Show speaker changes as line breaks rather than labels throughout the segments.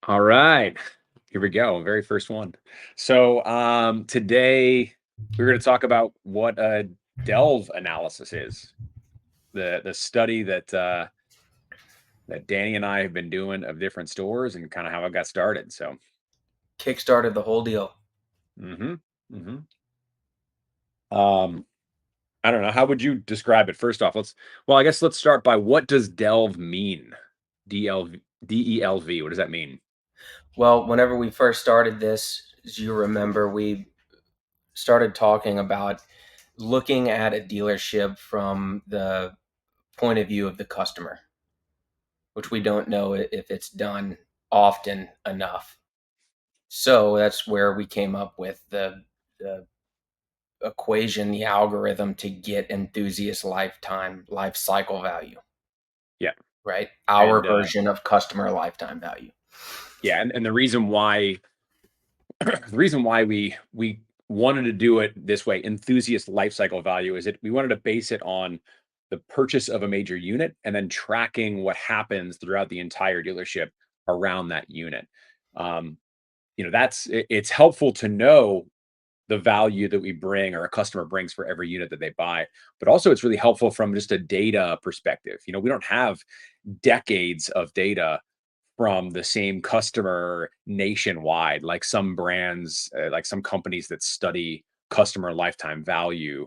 All right. Here we go. Very first one. Today we're going to talk about what a DELV analysis is. The study that Danny and I have been doing of different stores and kind of how it got started.
Kickstarted the whole deal.
Hmm hmm Um, I don't know. How would you describe it? First off, I guess let's start by what does DELV mean? DLV, DELV. What does that mean?
Well, whenever we first started this, as you remember, we started talking about looking at a dealership from the point of view of the customer, which we don't know if it's done often enough. So that's where we came up with the equation, the algorithm to get enthusiast lifetime life cycle value,
Yeah.
right? Our
And
version of customer lifetime value.
yeah, and the reason why the reason why we wanted to do it this way, enthusiast lifecycle value, is that we wanted to base it on the purchase of a major unit and then tracking what happens throughout the entire dealership around that unit. Um, it's helpful to know the value that we bring or a customer brings for every unit that they buy, but also it's really helpful from just a data perspective. We don't have decades of data from the same customer nationwide, like some brands, like some companies that study customer lifetime value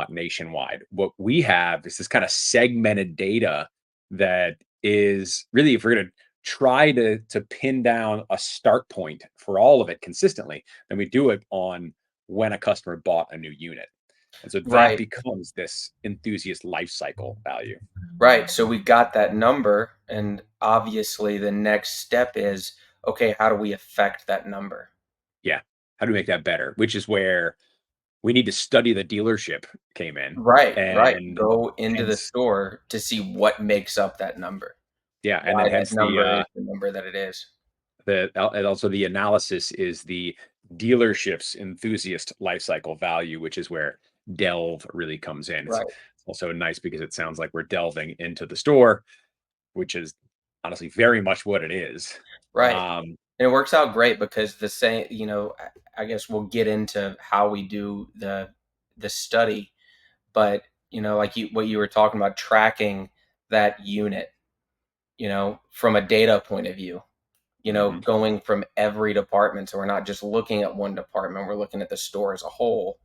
nationwide. What we have is this kind of segmented data that is really, if we're going to try to pin down a start point for all of it consistently, then we do it on when a customer bought a new unit. And so that
Right.
becomes this enthusiast life cycle value.
Right. So we got that number, and obviously the next step is okay, how do we affect that number?
Yeah. How do we make that better? Which is where we need to study the dealership came in
Right, right.
and
Go into the
hence
store to see what makes up that number,
yeah, and
why
then
that
hence
number is the number that it is.
and also the analysis is the dealership's enthusiast life cycle value, which is where delve really comes in. It's
Right,
also nice because it sounds like we're delving into the store, which is honestly very much what it is.
right.
Um,
And it works out great because the same, I guess we'll get into how we do the study, but like what you were talking about, tracking that unit, from a data point of view.
mhm.
Going from every department. So we're not just looking at one department, we're looking at the store as a whole.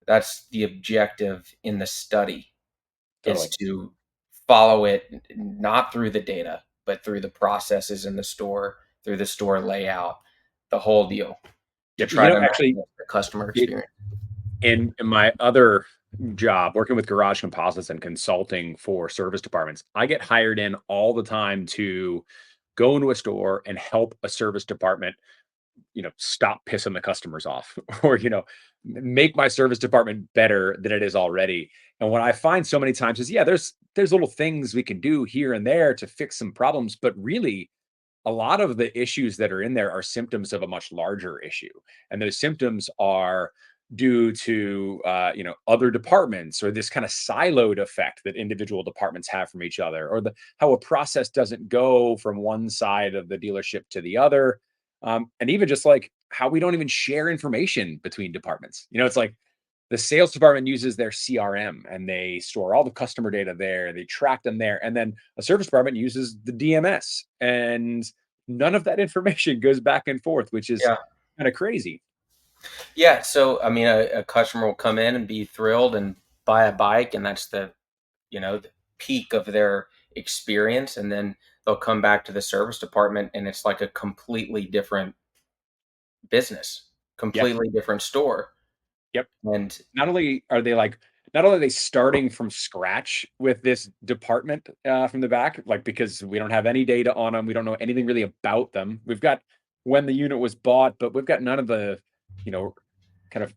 That's the objective in the study, is
Totally.
to follow it not through the data, but through the processes in the store, through the store layout, the whole deal, to
Yep.
try to
Actually,
maximize the customer
it,
experience.
in my other job, working with garage composites and consulting for service departments, I get hired in all the time to go into a store and help a service department, stop pissing the customers off or, make my service department better than it is already. And what I find so many times is, yeah, there's little things we can do here and there to fix some problems, but really a lot of the issues that are in there are symptoms of a much larger issue, and those symptoms are due to other departments, or this kind of siloed effect that individual departments have from each other, or the how a process doesn't go from one side of the dealership to the other, and even just like how we don't even share information between departments. It's like the sales department uses their CRM and they store all the customer data there, they track them there. And then a service department uses the DMS, and none of that information goes back and forth, which is
Yeah.
kind of crazy.
Yeah. So, I mean, a customer will come in and be thrilled and buy a bike, and that's the peak of their experience. And then they'll come back to the service department, and it's like a completely different business,
Yeah.
completely different store.
Yep.
And
Not only are they starting from scratch with this department from the back, like because we don't have any data on them, we don't know anything really about them. We've got when the unit was bought, but we've got none of the, you know, kind of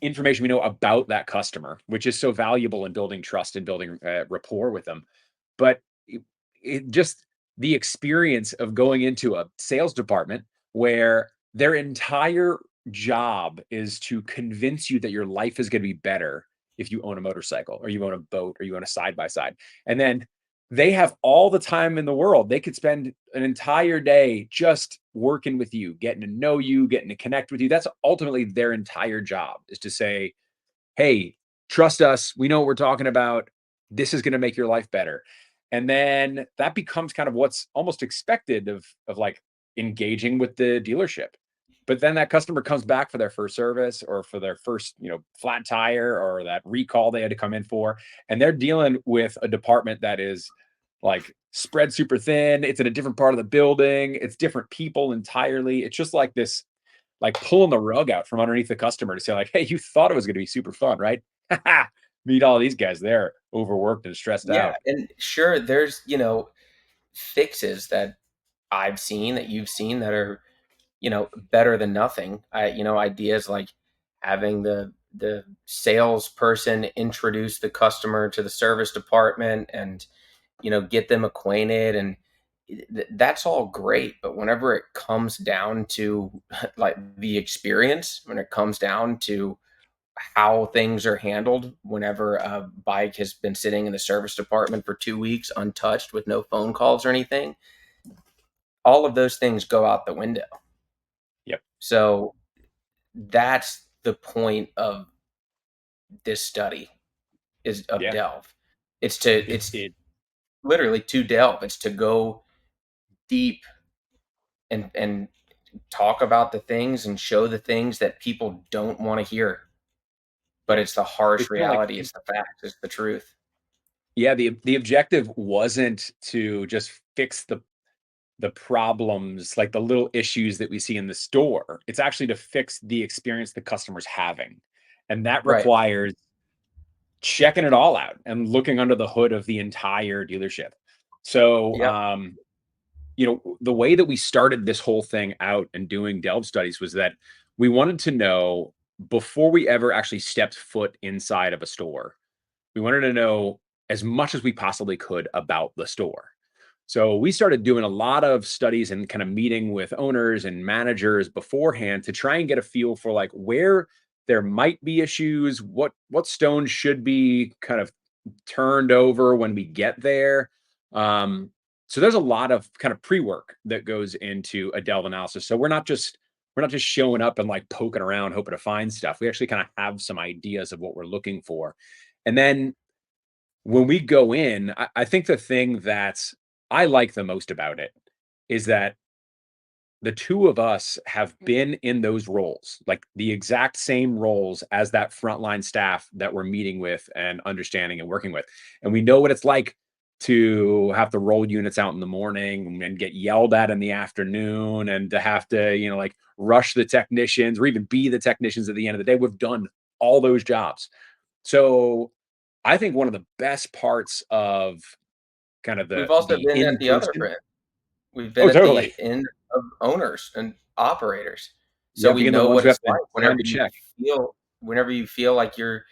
information we know about that customer, which is so valuable in building trust and building rapport with them. But it just the experience of going into a sales department where their entire job is to convince you that your life is going to be better if you own a motorcycle or you own a boat or you own a side by side. And then they have all the time in the world. They could spend an entire day just working with you, getting to know you, getting to connect with you. That's ultimately their entire job, is to say, "Hey, trust us. We know what we're talking about. This is gonna make your life better." And then that becomes kind of what's almost expected of like engaging with the dealership. But then that customer comes back for their first service or for their first, flat tire or that recall they had to come in for, and they're dealing with a department that is like spread super thin. It's in a different part of the building. It's different people entirely. It's just like this, like pulling the rug out from underneath the customer to say like, "Hey, you thought it was going to be super fun, right? Meet all these guys. They're overworked and stressed
Yeah,
out."
and sure, there's, fixes that I've seen that you've seen that are, better than nothing. Ideas like having the salesperson introduce the customer to the service department and, get them acquainted, and that's all great. But whenever it comes down to like the experience, when it comes down to how things are handled, whenever a bike has been sitting in the service department for 2 weeks untouched with no phone calls or anything, all of those things go out the window.
Yep.
So that's the point of this study is of
Yeah.
delve.
It
It's
it
literally to delve. It's to go deep and talk about the things and show the things that people don't want to hear. But it's the harsh
it's kind of like,
reality. It's the facts. It's the truth.
yeah, the objective wasn't to just fix the problems, like the little issues that we see in the store. It's actually to fix the experience the customer's having. And that
Right.
requires checking it all out and looking under the hood of the entire dealership. So,
Yep.
the way that we started this whole thing out and doing delve studies was that we wanted to know, before we ever actually stepped foot inside of a store, we wanted to know as much as we possibly could about the store. So we started doing a lot of studies and kind of meeting with owners and managers beforehand to try and get a feel for like where there might be issues, what stones should be kind of turned over when we get there. Um, so there's a lot of kind of pre-work that goes into a delve analysis. So we're not just showing up and like poking around hoping to find stuff. We actually kind of have some ideas of what we're looking for. And then when we go in, I think the thing that I like the most about it is that the two of us have been in those roles, like the exact same roles as that frontline staff that we're meeting with and understanding and working with. And we know what it's like to have to roll units out in the morning and get yelled at in the afternoon and to have to, like rush the technicians or even be the technicians at the end of the day. We've done all those jobs. So I think one of the best parts of kind of
We've
the
also
the
been at the other
in-person.
end. We've been
Oh,
at
totally.
the end of owners and operators. So
Yeah,
we
being the
know
ones
what
who have
it's
to
like
sign the check.
whenever you feel like you're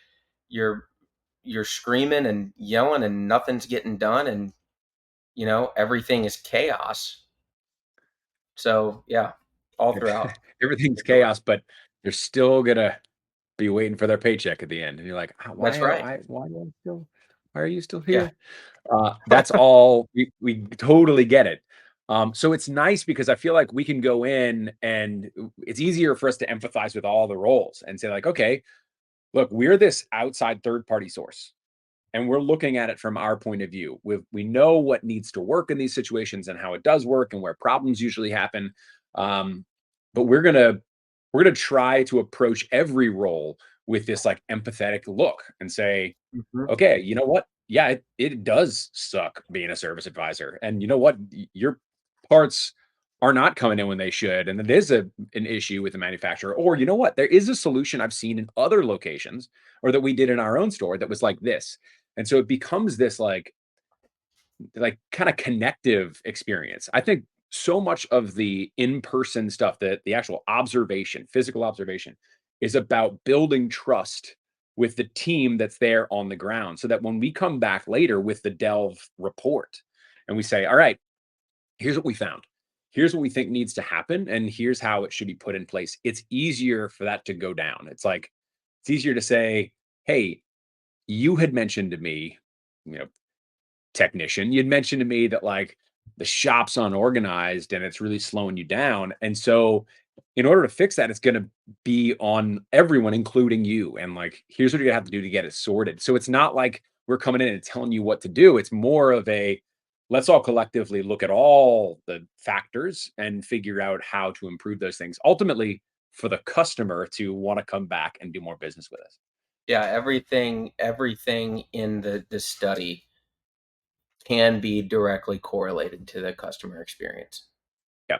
you're screaming and yelling and nothing's getting done, and everything is chaos. So yeah, all throughout
Everything's
for sure.
chaos, but they're still gonna be waiting for their paycheck at the end, and you're like, "Ah,
That's right.
why are you still
Yeah.
here?" That's all we totally get it. So it's nice because I feel like we can go in and it's easier for us to empathize with all the roles and say like, "Okay, look, we're this outside third party source. And we're looking at it from our point of view. We know what needs to work in these situations and how it does work and where problems usually happen. Um, but we're gonna try to approach every role with this like empathetic look and say,
Mhm.
okay, you know what? Yeah, it does suck being a service advisor. And you know what? Your parts are not coming in when they should. And it is an issue with the manufacturer. Or you know what? There is a solution I've seen in other locations or that we did in our own store that was like this. And so it becomes this like kind of connective experience. I think so much of the in-person stuff, that the actual observation, physical observation, is about building trust with the team that's there on the ground so that when we come back later with the delve report and we say, all right, here's what we found, here's what we think needs to happen, and here's how it should be put in place, it's easier for that to go down. It's easier to say, hey, you had mentioned to me, you know technician. You'd mentioned to me that like the shop's unorganized and it's really slowing you down. And so in order to fix that, it's going to be on everyone, including you. And like, here's what you're gonna have to do to get it sorted. So it's not like we're coming in and telling you what to do. It's more of a let's all collectively look at all the factors and figure out how to improve those things. Ultimately, for the customer to want to come back and do more business with us.
Yeah, everything in the study can be directly correlated to the customer experience.
Yeah.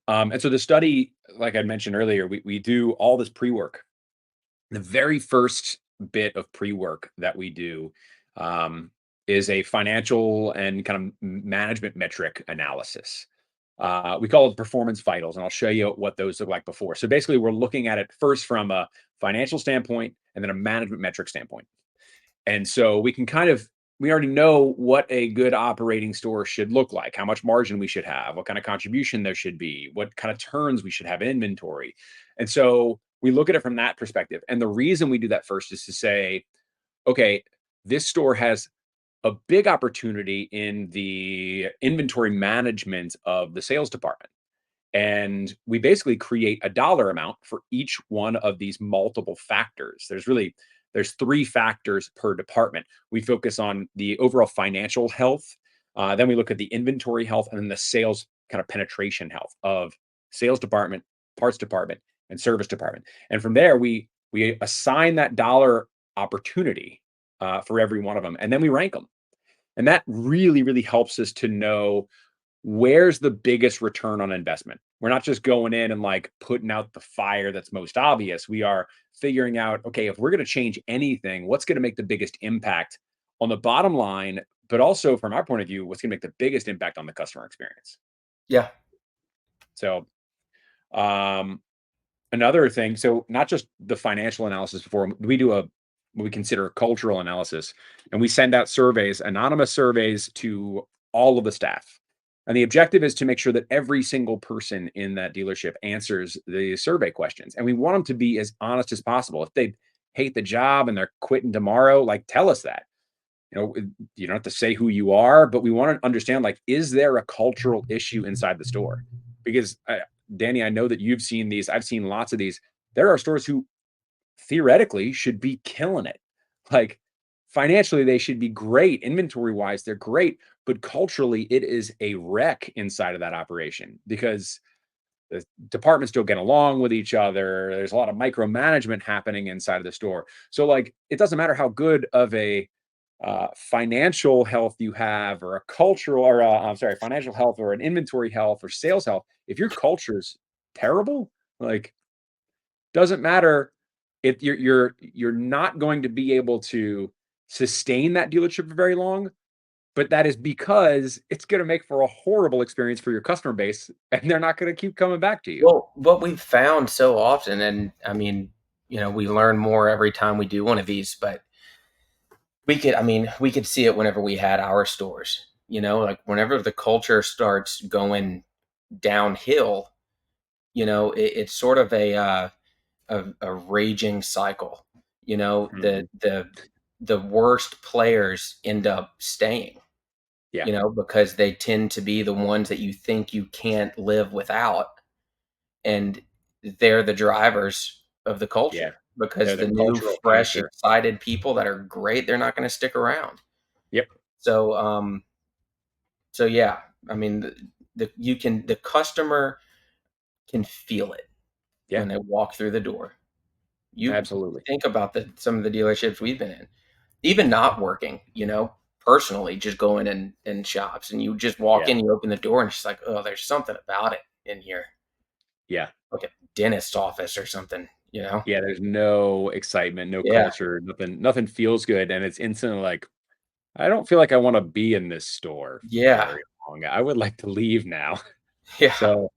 And so the study, like I mentioned earlier, we do all this pre-work. The very first bit of pre-work that we do is a financial and kind of management metric analysis. We call it performance vitals, and I'll show you what those look like before. So basically, we're looking at it first from a financial standpoint and then a management metric standpoint. And so we can kind of we already know what a good operating store should look like, how much margin we should have, what kind of contribution there should be, what kind of turns we should have in inventory. And so we look at it from that perspective. And the reason we do that first is to say, okay, this store has a big opportunity in the inventory management of the sales department. And we basically create a dollar amount for each one of these multiple factors. There's three factors per department. We focus on the overall financial health, then we look at the inventory health, and then the sales kind of penetration health of sales department, parts department, and service department. And from there, we assign that dollar opportunity for every one of them, and then we rank them. And that really helps us to know where's the biggest return on investment. We're not just going in and like putting out the fire that's most obvious. We are figuring out, okay, if we're going to change anything, what's going to make the biggest impact on the bottom line, but also from our point of view, what's going to make the biggest impact on the customer experience.
Yeah.
So, um, another thing, so not just the financial analysis before, we do a what we consider a cultural analysis, and we send out surveys, anonymous surveys to all of the staff. And the objective is to make sure that every single person in that dealership answers the survey questions. And we want them to be as honest as possible. If they hate the job and they're quitting tomorrow, like tell us that. You don't have to say who you are, but we want to understand like, is there a cultural issue inside the store? Because Danny, I know that you've seen these. I've seen lots of these. There are stores who theoretically should be killing it. Like financially, they should be great. Inventory wise, they're great. But culturally, it is a wreck inside of that operation because the departments don't get along with each other. There's a lot of micromanagement happening inside of the store. So, like, it doesn't matter how good of a financial health you have, or a cultural, or I'm sorry, financial health, or an inventory health, or sales health. If your culture's terrible, like, doesn't matter if you're not going to be able to sustain that dealership for very long, but that is because it's gonna make for a horrible experience for your customer base, and they're not gonna keep coming back to you.
Well, what we've found so often, and I mean, we learn more every time we do one of these, but we could see it whenever we had our stores, like whenever the culture starts going downhill, it's sort of a raging cycle.
Mhm.
The worst players end up staying,
Yeah,
because they tend to be the ones that you think you can't live without, and they're the drivers of the
yeah.
culture,
They're
because
the
the new,
cultural
fresh,
painter.
excited people that are great, they're not going to stick around.
Yep.
So, so yeah, I mean, the customer can feel it
Yeah,
when they walk through the door. You
absolutely.
think about some of the dealerships we've been in, even not working, personally, just going in shops, and you just walk
Yeah,
in, you open the door, and it's just like, oh, there's something about it in here,
yeah.
like a dentist's office or something.
Yeah, there's no excitement, no
Yeah,
culture, nothing feels good, and it's instantly like, "I don't feel like I wanna be in this store
yeah,
very long. I would like to leave now."
yeah,
So,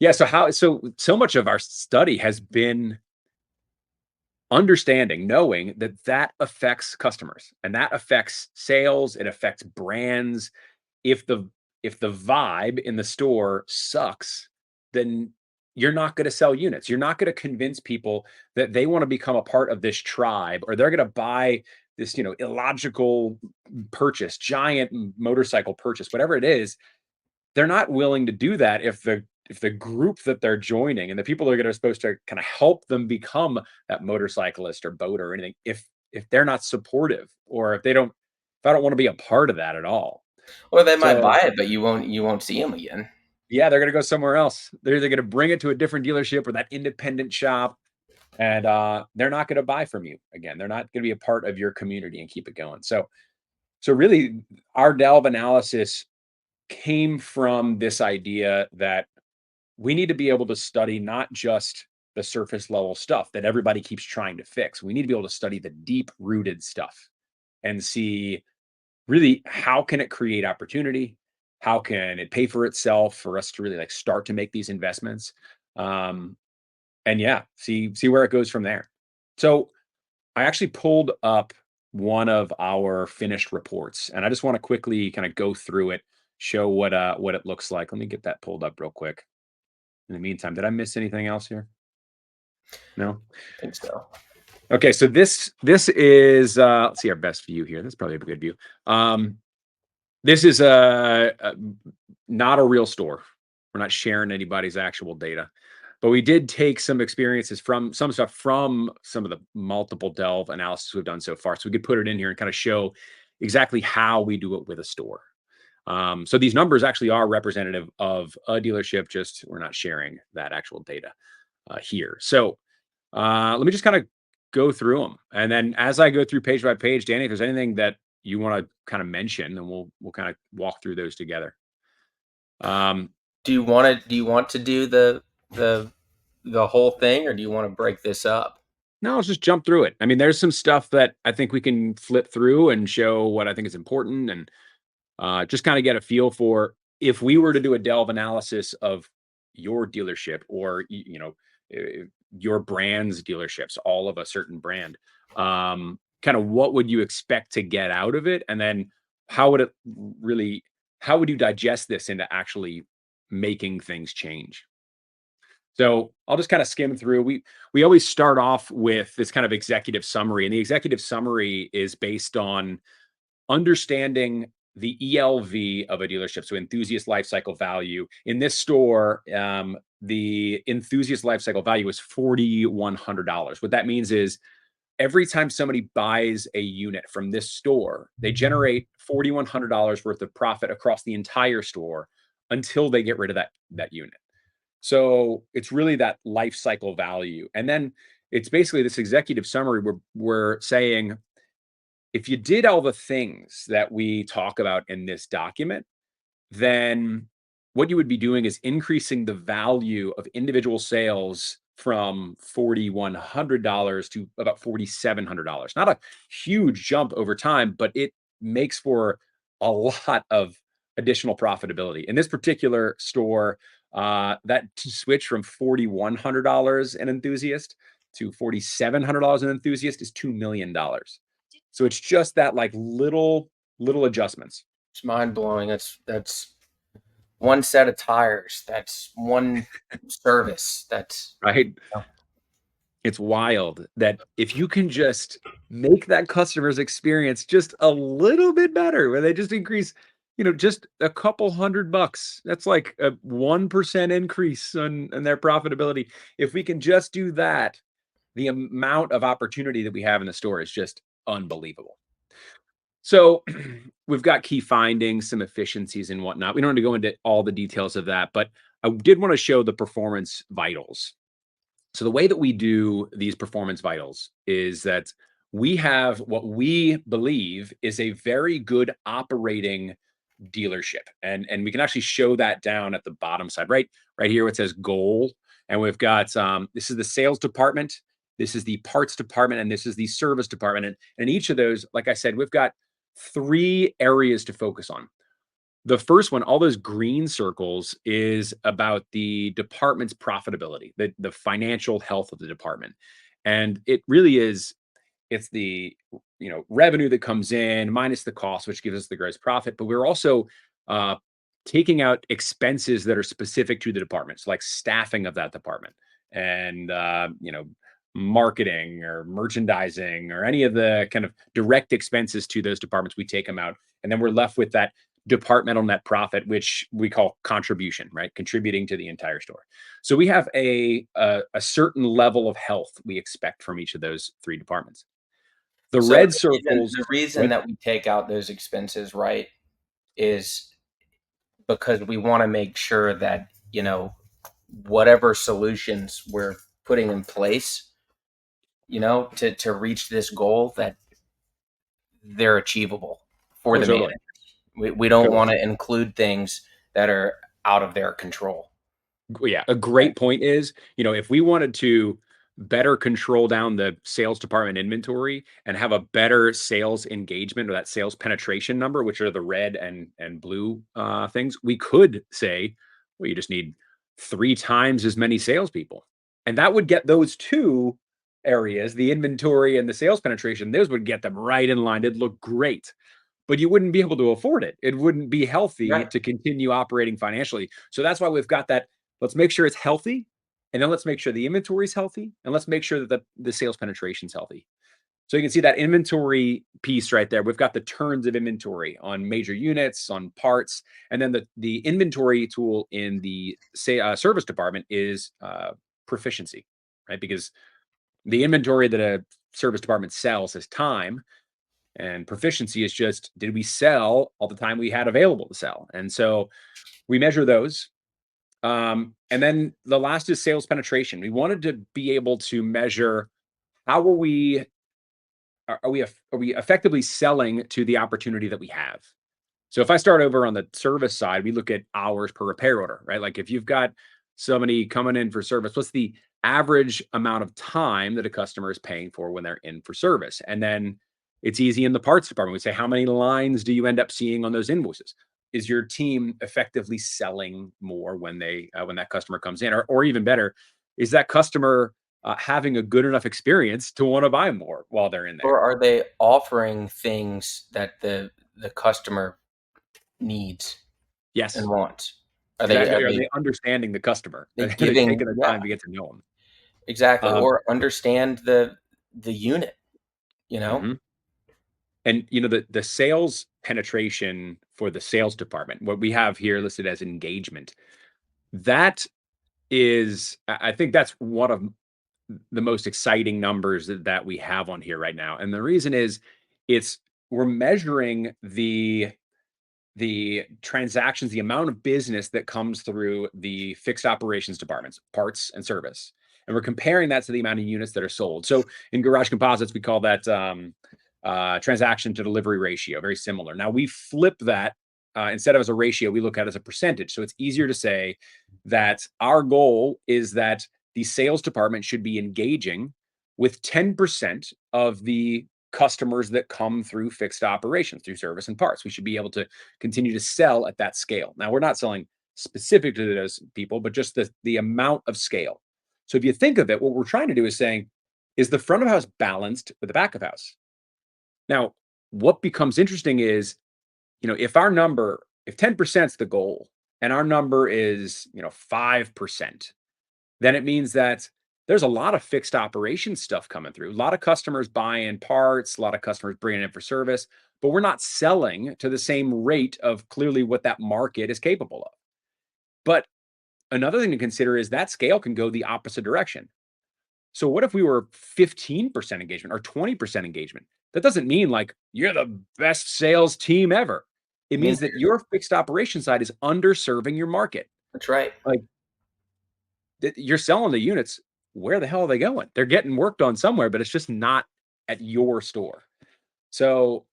yeah, so much of our study has been understanding, knowing that that affects customers, and that affects sales, it affects brands. If the vibe in the store sucks, then you're not gonna sell units. You're not gonna convince people that they wanna become a part of this tribe, or they're gonna buy illogical purchase, giant motorcycle purchase, whatever it is, they're not willing to do that if the group that they're joining and the people that are supposed to kind of help them become that motorcyclist or boater or anything, if they're not supportive, or if I don't want to be a part of that at all.
Or they might
So
buy it, but you won't see them again.
yeah, they're gonna go somewhere else. They're either gonna bring it to a different dealership or that independent shop, and they're not gonna buy from you again. They're not gonna be a part of your community and keep it going. So really, our delve analysis came from this idea that we need to be able to study not just the surface level stuff that everybody keeps trying to fix. We need to be able to study the deep rooted stuff and see really how can it create opportunity? How can it pay for itself for us to really like start to make these investments? Um, and yeah, see where it goes from there. So I actually pulled up one of our finished reports, and I just want to quickly kind of go through it, show what it looks like. Let me get that pulled up real quick. In the meantime, did I miss anything else here? No.
I think so.
Okay, so this is let's see our best view here. That's probably a good view. This is not a real store. We're not sharing anybody's actual data, but we did take some experiences from some stuff from some of the multiple delve analysis we've done so far. So we could put it in here and kind of show exactly how we do it with a store. So these numbers actually are representative of a dealership, just we're not sharing that actual data here. So let me just kind of go through them, and then as I go through page by page, Danny, if there's anything that you want to kind of mention, then we'll kind of walk through those together. Um,
Do you want to do the whole thing, or do you want to break this up?
no, let's just jump through it. I mean, there's some stuff that I think we can flip through and show what I think is important, and just kind of get a feel for if we were to do a delve analysis of your dealership or uh, your brand's dealerships, all of a certain brand. Kind of what would you expect to get out of it, and then how would it really? How would you digest this into actually making things change? So I'll just kind of skim through. We always start off with this kind of executive summary, and the executive summary is based on understanding the ELV of a dealership, so enthusiast lifecycle value. In this store, the enthusiast lifecycle value is $4,100. What that means is every time somebody buys a unit from this store, they generate $4,100 worth of profit across the entire store until they get rid of that unit. So it's really that life cycle value. And then it's basically this executive summary where we're saying if you did all the things that we talk about in this document, then what you would be doing is increasing the value of individual sales from $4,100 to about $4,700. Not a huge jump over time, but it makes for a lot of additional profitability. In this particular store, that switch from $4,100 an enthusiast to $4,700 an enthusiast is $2 million. So it's just that like little adjustments,
It's mind blowing. That's one set of tires. That's one service. That's
right? It's wild that if you can just make that customer's experience just a little bit better, where they just increase, just a couple $100, that's like a 1% increase on their profitability. If we can just do that, the amount of opportunity that we have in the store is just unbelievable. So we've got key findings, some efficiencies and whatnot. We don't need to go into all the details of that, but I did want to show the performance vitals. So the way that we do these performance vitals is that we have what we believe is a very good operating dealership. And we can actually show that down at the bottom side, right here where it says goal. And we've got this is the sales department, this is the parts department, and this is the service department. And each of those, like I said, we've got three areas to focus on. The first one, all those green circles, is about the department's profitability, the financial health of the department. And it really is, it's the revenue that comes in minus the cost, which gives us the gross profit. But we're also uh, taking out expenses that are specific to the department, so like staffing of that department and marketing or merchandising or any of the kind of direct expenses to those departments, we take them out. And then we're left with that departmental net profit, which we call contribution, right? Contributing to the entire store. So we have a certain level of health we expect from each of those three departments. The
So
red
reason
circles,
the reason
what?
that we take out those expenses, right, is because we want to make sure that, whatever solutions we're putting in place, to reach this goal, that they're achievable for
Oh,
the
totally.
manager. We don't
Totally.
want to include things that are out of their control.
Yeah, a
Right.
great point is, if we wanted to better control down the sales department inventory and have a better sales engagement or that sales penetration number, which are the red and blue things, we could say, well, you just need 3 times as many salespeople, and that would get those two areas, the inventory and the sales penetration, those would get them right in line. It'd look great, but you wouldn't be able to afford it. It wouldn't be healthy
Right.
to continue operating financially. So that's why we've got that. Let's make sure it's healthy. And then let's make sure the inventory is healthy. And let's make sure that the sales penetration is healthy. So you can see that inventory piece right there. We've got the turns of inventory on major units, on parts, and then the inventory tool in the service department is proficiency, right? Because the inventory that a service department sells is time, and proficiency is just, did we sell all the time we had available to sell? And so we measure those. And then the last is sales penetration. We wanted to be able to measure, how are we are we effectively selling to the opportunity that we have? So if I start over on the service side, we look at hours per repair order, right? Like if you've got somebody coming in for service, what's the average amount of time that a customer is paying for when they're in for service? And then it's easy in the parts department. We say, how many lines do you end up seeing on those invoices? Is your team effectively selling more when that customer comes in, or even better, is that customer having a good enough experience to want to buy more while they're in
Or
there?
are they offering things that the customer needs and
Yes,
wants? Are they
exactly.
are
Are
they
they understanding the customer?
they
Are they
giving
taking the
yeah,
time to get to know them?
exactly,
Um,
or understand the unit, you know?
mhm. And the sales penetration for the sales department, what we have here listed as engagement, that is, I think that's one of the most exciting numbers that we have on here right now. And the reason is, it's we're measuring the transactions, the amount of business that comes through the fixed operations departments, parts and service. And we're comparing that to the amount of units that are sold. So in Garage Composites, we call that transaction to delivery ratio, very similar. Now we flip that, instead of as a ratio, we look at it as a percentage. So it's easier to say that our goal is that the sales department should be engaging with 10% of the customers that come through fixed operations, through service and parts. We should be able to continue to sell at that scale. Now, we're not selling specific to those people, but just the amount of scale. So if you think of it, what we're trying to do is saying, is the front of house balanced with the back of house? Now, what becomes interesting is, if 10% is the goal and our number is, 5%, then it means that there's a lot of fixed operations stuff coming through. A lot of customers buying parts, a lot of customers bringing in for service, but we're not selling to the same rate of clearly what that market is capable of. But another thing to consider is that scale can go the opposite direction. So what if we were 15% engagement or 20% engagement? That doesn't mean like you're the best sales team ever. It
I mean,
means that your fixed operation side is underserving your market.
that's right.
Like, you're selling the units. Where the hell are they going? They're getting worked on somewhere, but it's just not at your store. So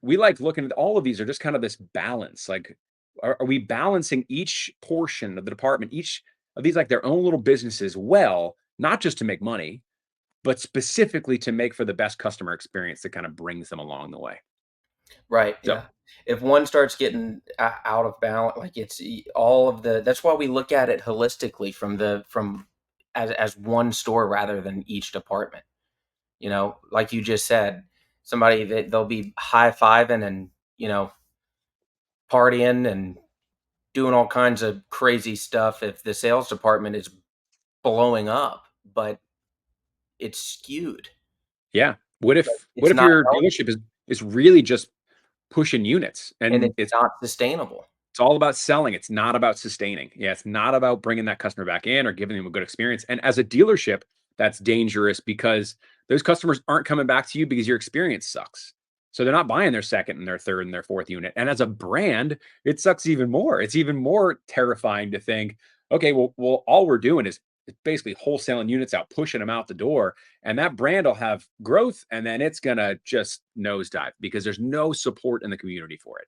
we like looking at all of these are just kind of this balance. Like, are we balancing each portion of the department, each of these like their own little businesses well, not just to make money, but specifically to make for the best customer experience that kind of brings them along the way.
Right,
So,
yeah. If one starts getting out of balance, like all of that's why we look at it holistically from as one store rather than each department. Like you just said, somebody that they'll be high fiving and, partying and doing all kinds of crazy stuff if the sales department is blowing up. But it's skewed.
Yeah.
Like,
What
it's
if
not
your
healthy
dealership is really just pushing units
and
and
it's not sustainable.
it's all about selling. It's not about sustaining. Yeah, it's not about bringing that customer back in or giving them a good experience. And as a dealership, that's dangerous because those customers aren't coming back to you because your experience sucks. So they're not buying their second and their third and their fourth unit. And as a brand, it sucks even more. It's even more terrifying to think, okay, well, all we're doing is basically wholesaling units out, pushing them out the door, and that brand will have growth, and then it's gonna just nosedive because there's no support in the community for it.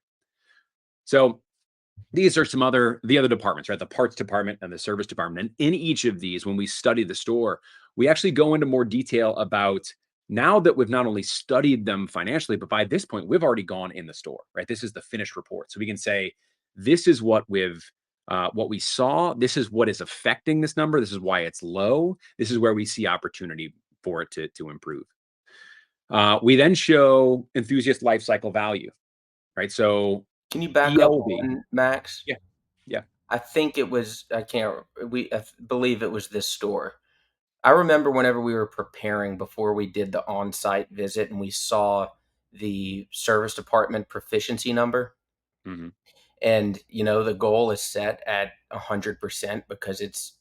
So these are the other departments, right? The parts department and the service department. And in each of these, when we study the store, we actually go into more detail about now that we've not only studied them financially, but by this point, we've already gone in the store, right? This is the finished report. So we can say, this is what we saw. This is what is affecting this number. This is why it's low. This is where we see opportunity for it to improve. We then show enthusiast lifecycle value, right? So
Can you back up
ELV.
one, Max?
Yeah. Yeah.
I think it was I can't we I believe it was this store. I remember whenever we were preparing before we did the on-site visit and we saw the service department proficiency number,
Mhm.
and the goal is set at 100% because it's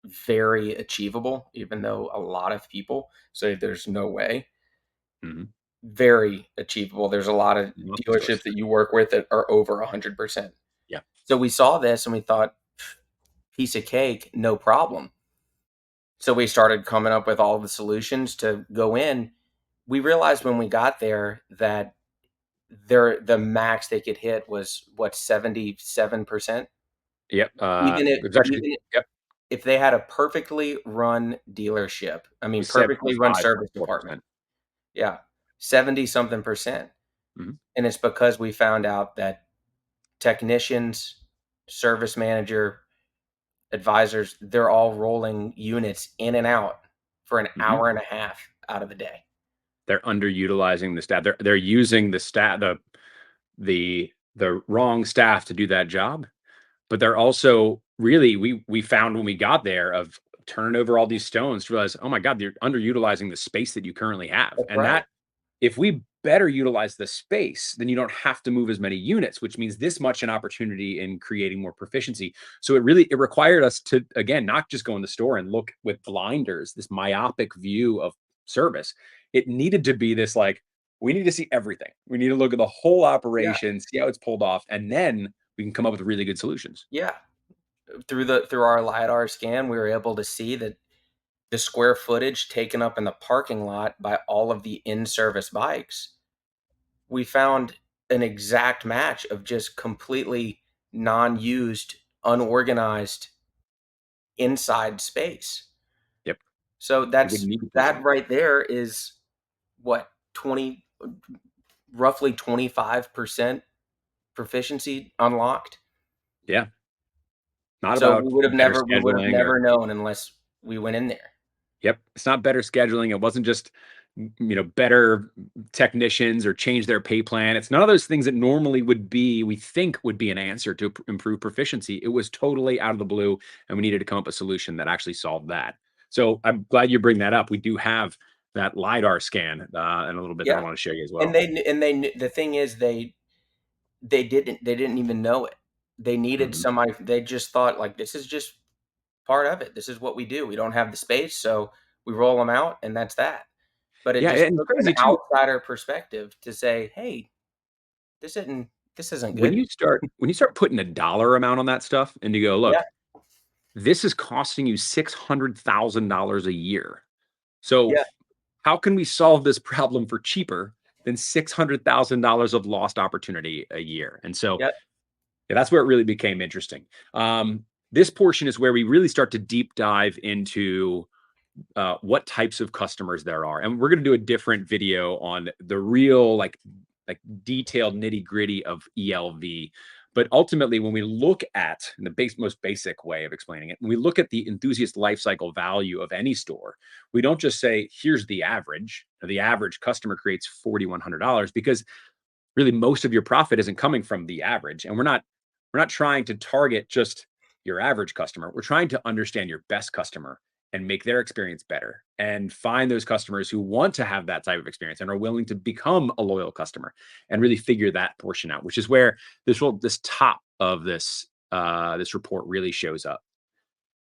very achievable, even though a lot of people say there's no way.
Mhm.
Very achievable. There's a lot of
Most stores.
dealerships that you work with that are over 100%.
Yeah.
So we saw this and we thought, piece of cake, no problem. So we started coming up with all the solutions to go in. We realized when we got there that the max they could hit was what, 77%.
Yep,
Even if
it was actually
even
yep,
if they had a perfectly run dealership, I
it
mean
was
perfectly run service department.
75.4%.
Yeah. 70 something percent.
Mhm,
And it's because we found out that technicians, service manager, advisors, they're all rolling units in and out for an
mhm.
hour and a half out of the day.
They're underutilizing the staff. They're using the wrong staff to do that job, but they're also really we found when we got there of turning over all these stones to realize, "Oh my god, you're underutilizing the space that you currently have."
That's
And
right.
that if we better utilize the space, then you don't have to move as many units, which means this much an opportunity in creating more proficiency. So it required us to again not just go in the store and look with blinders, this myopic view of service. It needed to be this like we need to see everything. We need to look at the whole
Yeah.
operation, see how it's pulled off, and then we can come up with really good solutions.
Yeah. Through our lidar scan, we were able to see that the square footage taken up in the parking lot by all of the in-service bikes, we found an exact match of just completely non-used, unorganized inside space.
Yep.
So
We didn't need to
that
present.
right there is what, 20 roughly 25% proficiency unlocked.
Yeah. Not
So
about better
we would have
scheduling or
never known unless we went in there.
yep. It's not better scheduling. It wasn't just, better technicians or change their pay plan. It's none of those things that normally we think would be an answer to improve proficiency. It was totally out of the blue, and we needed to come up with a solution that actually solved that. So I'm glad you bring that up. We do have that LiDAR scan in a little bit that I
Yeah,
want to show you as
and
well.
the thing is they didn't even know it. They needed
Mhm.
somebody. They just thought like this is just part of it. This is what we do. We don't have the space, so we roll them out, and that's that. But it
Yeah,
just
and
took an
crazy too.
outsider perspective to say, "Hey, this isn't this isn't
When
good."
you start putting a dollar amount on that stuff, and you go,
Yeah,
look, this is costing you $600,000 a year. So
yeah,
how can we solve this problem for cheaper than $600,000 of lost opportunity a year? And so,
yeah.
yeah, that's where it really became interesting. This portion is where we really start to deep dive into what types of customers there are, and we're going to do a different video on the real like detailed nitty gritty of ELV. But ultimately, when we look at in the most basic way of explaining it, when we look at the enthusiast lifecycle value of any store, we don't just say here's the average. The average customer creates $4,100 because really most of your profit isn't coming from the average, and we're not trying to target just your average customer. We're trying to understand your best customer and make their experience better. and find those customers who want to have that type of experience and are willing to become a loyal customer and really figure that portion out, which is where this top of this report really shows up.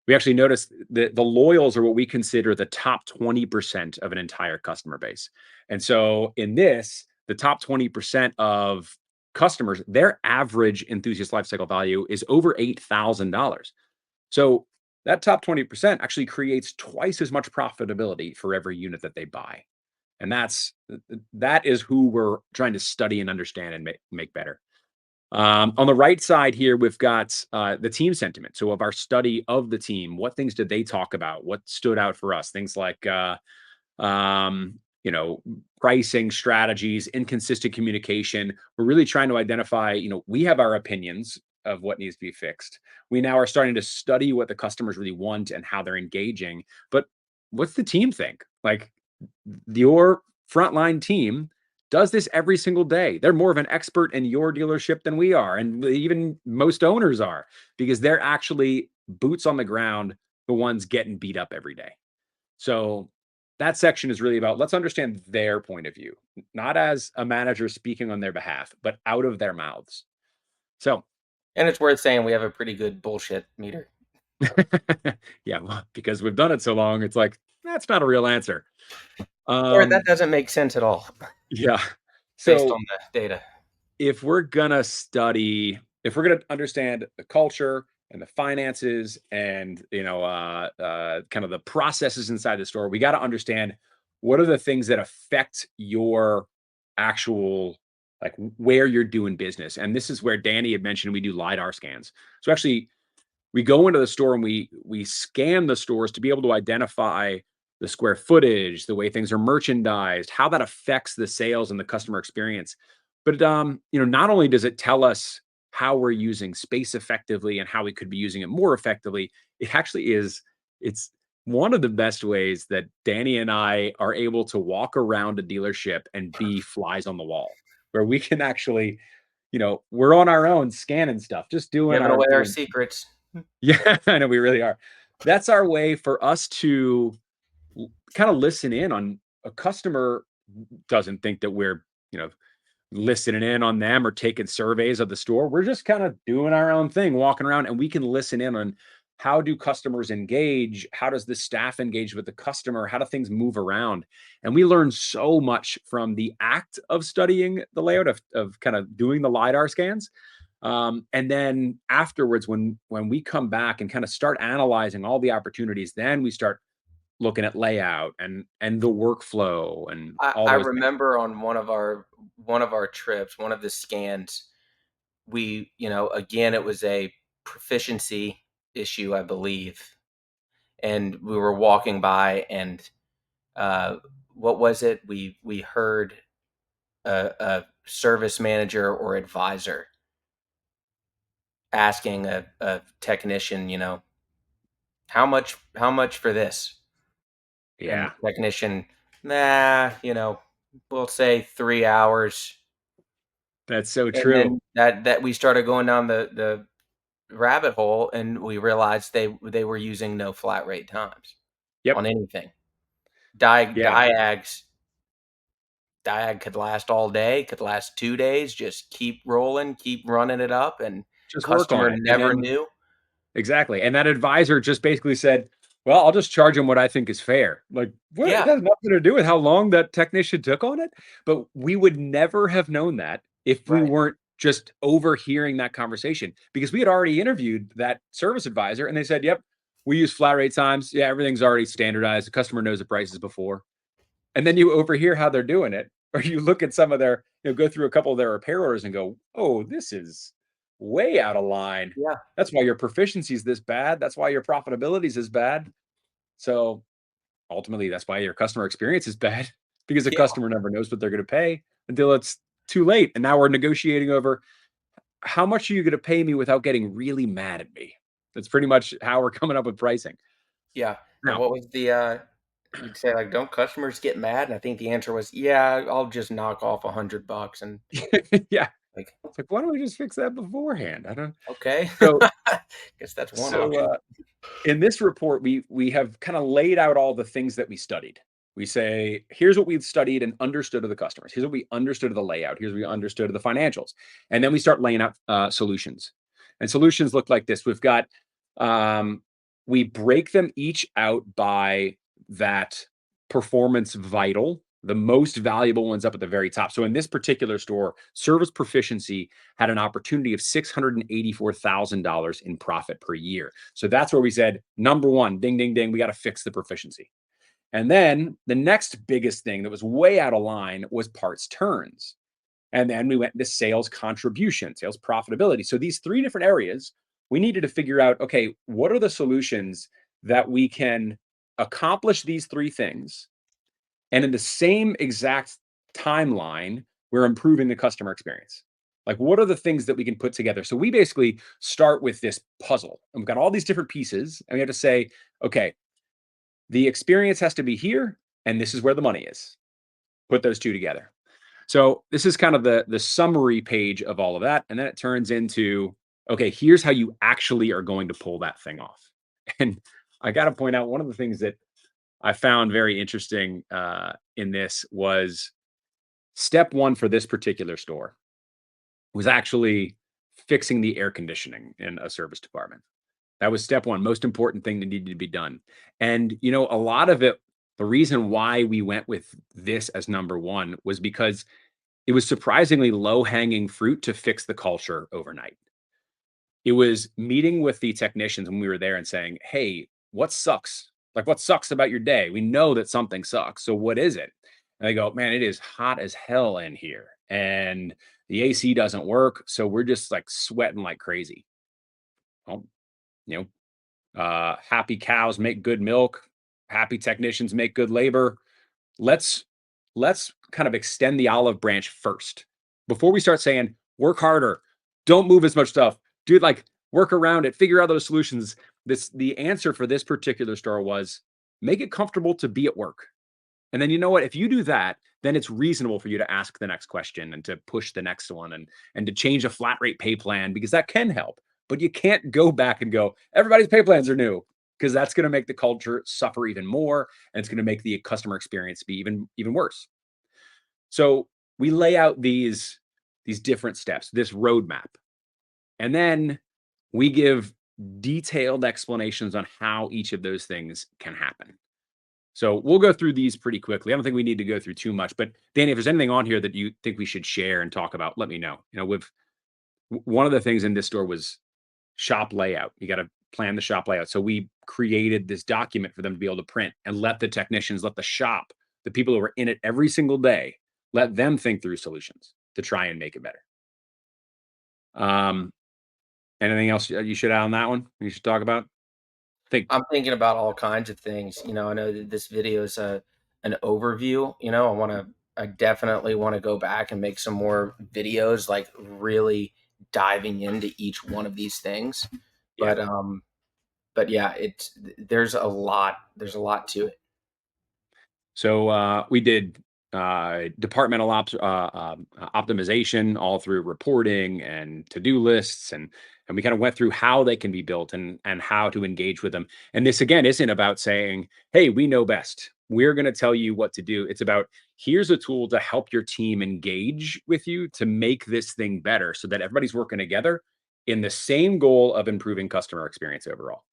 We actually noticed that the loyals are what we consider the top 20% of an entire customer base. And so in this, the top 20% of customers, their average enthusiast lifecycle value is over $8,000. So that top 20% actually creates twice as much profitability for every unit that they buy. And that is who we're trying to study and understand and make better. On the right side here, we've got the team sentiment. So, of our study of the team, what things did they talk about? What stood out for us? Things like, you know, pricing strategies, inconsistent communication. We're really trying to identify, we have our opinions of what needs to be fixed. We now are starting to study what the customers really want and how they're engaging. But what's the team think? Like, your frontline team does this every single day. They're more of an expert in your dealership than we are, and even most owners are, because they're actually boots on the ground, the ones getting beat up every day. So that section is really about, let's understand their point of view, not as a manager speaking on their behalf, but out of their mouths. So
And it's worth saying we have a pretty good bullshit meter.
yeah, well, because we've done it so long, it's like that's not a real answer.
Or that
Um,
doesn't make sense at all
yeah.
based
So
on the data.
if we're gonna understand the culture and the finances and kind of the processes inside the store, we got to understand what are the things that affect your actual, like, where you're doing business. And this is where Danny had mentioned we do lidar scans. So actually, we go into the store and we scan the stores to be able to identify the square footage, the way things are merchandised, how that affects the sales and the customer experience. But not only does it tell us how we're using space effectively and how we could be using it more effectively, it actually is it's one of the best ways that Danny and I are able to walk around a dealership and be flies on the wall, where we can actually, we're on our own scanning stuff, just doing
Giving
our
away our
doing
secrets.
yeah, I know we really are. That's our way for us to kind of listen in on a customer. Doesn't think that we're, you know, listening in on them or taking surveys of the store. We're just kind of doing our own thing, walking around, and we can listen in on how do customers engage? How does the staff engage with the customer? How do things move around? And we learn so much from the act of studying the layout of kind of doing the LiDAR scans. And then afterwards, when we come back and kind of start analyzing all the opportunities, then we start looking at layout and the workflow and all
I
those things.
remember on one of our trips, one of the scans, again, it was a proficiency issue, I believe. And we were walking by and uh, what was it? We heard a service manager or advisor asking a technician, how much for this? And
Yeah,
the technician, nah, we'll say 3 hours.
that's so
And
true.
then that we started going down the rabbit hole, and we realized they were using no flat rate times
Yep.
on anything.
Yeah.
Diag could last all day, could last 2 days, just keep rolling, keep running it up, and
Just work on
customer
it. And
never
then
knew.
exactly. And that advisor just basically said, well, I'll just charge him what I think is fair. Like, what? It
Yeah,
has nothing to do with how long that technician took on it. But we would never have known that if we
right.
weren't just overhearing that conversation, because we had already interviewed that service advisor and they said, yep, we use flat rate times. Yeah, everything's already standardized. The customer knows the prices before. And then you overhear how they're doing it, or you look at some of their, go through a couple of their repair orders and go, "Oh, this is way out of line.
Yeah,
That's why your proficiency is this bad. That's why your profitability is this bad." So ultimately, that's why your customer experience is bad because the
yeah,
customer never knows what they're going to pay until it's too late. And now we're negotiating over how much are you going to pay me without getting really mad at me. That's pretty much how we're coming up with pricing.
yeah. And
Now,
what was you'd say, like, "Don't customers get mad?" And I think the answer was, "Yeah, I'll just knock off $100." And,
yeah,
like,
it's like, why don't we just fix that beforehand? I don't.
"Okay."
So
Guess that's one
So,
option.
In this report, we have kind of laid out all the things that we studied. We say, here's what we've studied and understood of the customers. Here's what we understood of the layout. Here's what we understood of the financials. And then we start laying out solutions. And solutions look like this. We've got, we break them each out by that performance vital, the most valuable ones up at the very top. So in this particular store, service proficiency had an opportunity of $684,000 in profit per year. So that's where we said, number one, ding, ding, ding, we got to fix the proficiency. And then the next biggest thing that was way out of line was parts turns. And then we went into sales contribution, sales profitability. So these three different areas, we needed to figure out, okay, what are the solutions that we can accomplish these three things? And in the same exact timeline, we're improving the customer experience. Like, what are the things that we can put together? So we basically start with this puzzle. And we've got all these different pieces, and we have to say, okay, the experience has to be here, and this is where the money is. Put those two together. So this is kind of the summary page of all of that, and then it turns into, okay, here's how you actually are going to pull that thing off. And I got to point out one of the things that I found very interesting in this was step one for this particular store was actually fixing the air conditioning in a service department. That was step one, most important thing that needed to be done. And, you know, a lot of it, the reason why we went with this as number one was because it was surprisingly low hanging fruit to fix the culture overnight. It was meeting with the technicians when we were there and saying, hey, what sucks? Like, what sucks about your day? We know that something sucks. So, what is it? And they go, man, it is hot as hell in here. And the AC doesn't work. So, we're just like sweating like crazy. Well, you know, happy cows make good milk, happy technicians make good labor. Let's let's kind of extend the olive branch first before we start saying work harder, don't move as much stuff, do like work around it, figure out those solutions. The answer for this particular store was make it comfortable to be at work. And then you know what? If you do that, then it's reasonable for you to ask the next question and to push the next one and to change a flat rate pay plan because that can help. But you can't go back and go, everybody's pay plans are new because that's going to make the culture suffer even more and it's going to make the customer experience be even worse. So we lay out these different steps, this roadmap, and then we give detailed explanations on how each of those things can happen. So we'll go through these pretty quickly. I don't think we need to go through too much, but Danny, if there's anything on here that you think we should share and talk about, let me know. You know, with one of the things in this store was shop layout. You got to plan the shop layout. So we created this document for them to be able to print and let the technicians, let the shop, the people who are in it every single day, let them think through solutions to try and make it better. Um, anything else you should add on that one? You should talk about. Think,
I'm thinking about all kinds of things. I know that this video is an overview. I definitely want to go back and make some more videos, like really diving into each one of these things.
yeah.
But yeah, there's a lot to it.
So we did departmental optimization all through reporting and to-do lists, and we kind of went through how they can be built and how to engage with them. And this again isn't about saying, "Hey, we know best. We're going to tell you what to do." It's about here's a tool to help your team engage with you to make this thing better, so that everybody's working together in the same goal of improving customer experience overall.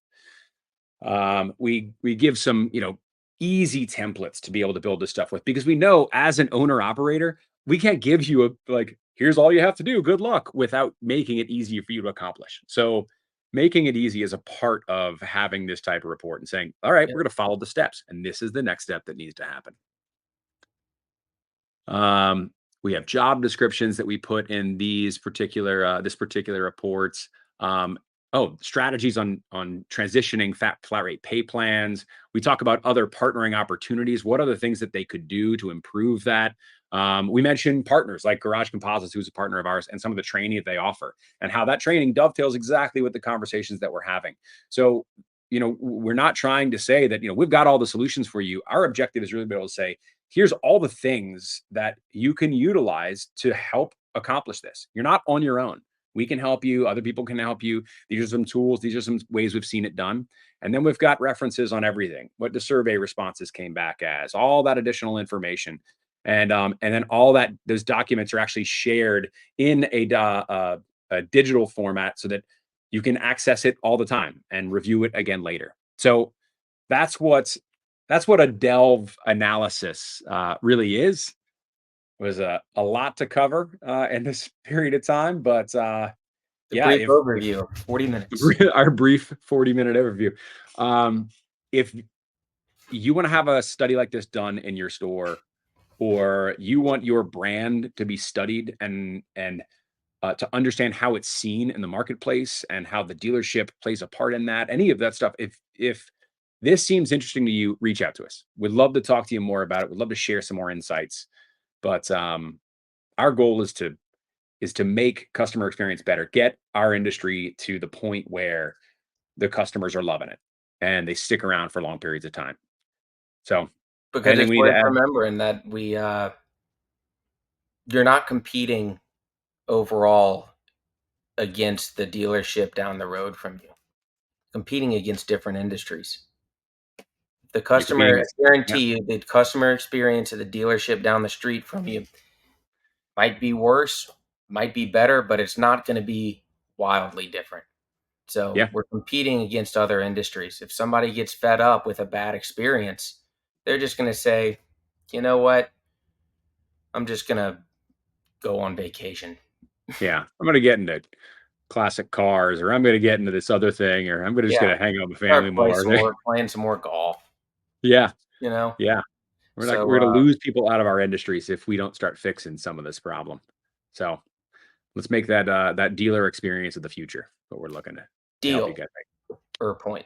We give some, you know, easy templates to be able to build this stuff with because we know as an owner operator, we can't give you a like, here's all you have to do, good luck, without making it easy for you to accomplish. So making it easy is a part of having this type of report and saying, all right,
Yeah.
we're going to follow the steps, and this is the next step that needs to happen. We have job descriptions that we put in these particular this particular reports. Um, strategies on transitioning flat rate pay plans. We talk about other partnering opportunities. What are the things that they could do to improve that? We mentioned partners like Garage Composites, who's a partner of ours, and some of the training that they offer, and how that training dovetails exactly with the conversations that we're having. So, you know, we're not trying to say that, you know, we've got all the solutions for you. Our objective is really to be able to say, here's all the things that you can utilize to help accomplish this. You're not on your own. We can help you. Other people can help you. These are some tools. These are some ways we've seen it done. And then we've got references on everything, what the survey responses came back as, all that additional information. And then all that, those documents are actually shared in a digital format so that you can access it all the time and review it again later. So that's what's that's what a delve analysis really is. It was a lot to cover in this period of time, but
The
yeah,
brief
if
overview, 40 minutes.
our brief 40-minute overview, um, if you want to have a study like this done in your store, or you want your brand to be studied and to understand how it's seen in the marketplace and how the dealership plays a part in that, any of that stuff. If this seems interesting to you, reach out to us. We'd love to talk to you more about it. We'd love to share some more insights. But our goal is to make customer experience better, get our industry to the point where the customers are loving it and they stick around for long periods of time. So,
Because
anything
it's
we need to
worth
add?
remembering that you're not competing overall against the dealership down the road from you, competing against different industries. The
You're competing
customer, I
against, yeah,
guarantee you, the customer experience at the dealership down the street from you might be worse, might be better, but it's not going to be wildly different. So
yeah,
we're competing against other industries. If somebody gets fed up with a bad experience, they're just going to say, you know what? I'm just going to go on vacation.
yeah. I'm gonna get into classic cars, or I'm gonna get into this other thing, or I'm gonna just
Yeah.
gonna hang out with family
Start
more.
playing some more golf,
Yeah,
you know?
yeah.
So,
We're gonna lose people out of our industries if we don't start fixing some of this problem. So let's make that dealer experience of the future what we're looking to help you
deal
get.
or point.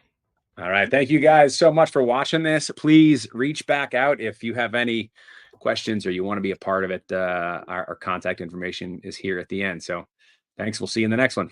All right. Thank you guys so much for watching this. Please reach back out if you have any questions or you want to be a part of it. Our contact information is here at the end. So thanks. We'll see you in the next one.